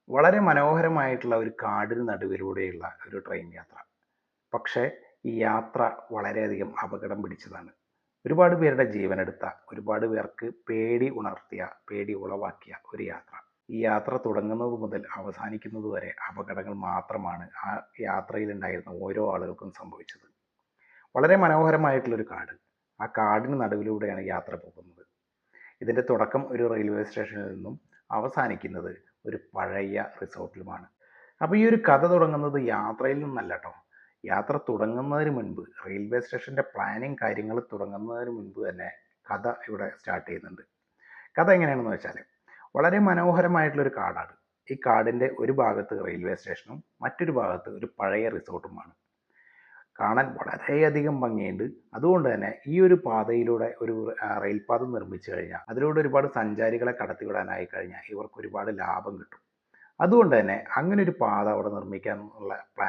വളരെ മനോഹരമായിട്ടുള്ള ഒരു കാടിന് നടുവിലൂടെയുള്ള ഒരു ട്രെയിൻ യാത്ര. പക്ഷേ ഈ യാത്ര വളരെയധികം അപകടം പിടിച്ചതാണ്. ഒരുപാട് പേരുടെ ജീവനെടുത്ത, ഒരുപാട് പേർക്ക് പേടി ഉണർത്തിയ, പേടി ഉളവാക്കിയ ഒരു യാത്ര. ഈ യാത്ര തുടങ്ങുന്നത് മുതൽ അവസാനിക്കുന്നത് വരെ അപകടങ്ങൾ മാത്രമാണ് ആ യാത്രയിലുണ്ടായിരുന്ന ഓരോ ആളുകൾക്കും സംഭവിച്ചത്. വളരെ മനോഹരമായിട്ടുള്ളൊരു കാട്. ആ കാടിന് നടുവിലൂടെയാണ് യാത്ര പോകുന്നത്. ഇതിൻ്റെ തുടക്കം ഒരു റെയിൽവേ സ്റ്റേഷനിൽ നിന്നും അവസാനിക്കുന്നത് ഒരു പഴയ റിസോർട്ടിലുമാണ്. അപ്പോൾ ഈ ഒരു കഥ തുടങ്ങുന്നത് യാത്രയിൽ നിന്നല്ല കേട്ടോ. യാത്ര തുടങ്ങുന്നതിന് മുൻപ്, റെയിൽവേ സ്റ്റേഷൻ്റെ പ്ലാനിങ് കാര്യങ്ങൾ തുടങ്ങുന്നതിന് മുൻപ് തന്നെ കഥ ഇവിടെ സ്റ്റാർട്ട് ചെയ്യുന്നുണ്ട്. കഥ എങ്ങനെയാണെന്ന് വെച്ചാൽ, വളരെ മനോഹരമായിട്ടുള്ളൊരു കാടാണ്. ഈ കാടിൻ്റെ ഒരു ഭാഗത്ത് റെയിൽവേ സ്റ്റേഷനും മറ്റൊരു ഭാഗത്ത് ഒരു പഴയ റിസോർട്ടുമാണ്. കാണാൻ വളരെയധികം ഭംഗിയുണ്ട്. അതുകൊണ്ട് തന്നെ ഈ ഒരു പാതയിലൂടെ ഒരു റെയിൽപാത നിർമ്മിച്ചു കഴിഞ്ഞാൽ അതിലൂടെ ഒരുപാട് സഞ്ചാരികളെ കടത്തിവിടാനായി കഴിഞ്ഞാൽ ഇവർക്ക് ഒരുപാട് ലാഭം കിട്ടും. അതുകൊണ്ട് തന്നെ അങ്ങനെ ഒരു പാത അവിടെ നിർമ്മിക്കാനുള്ള പ്ലാൻ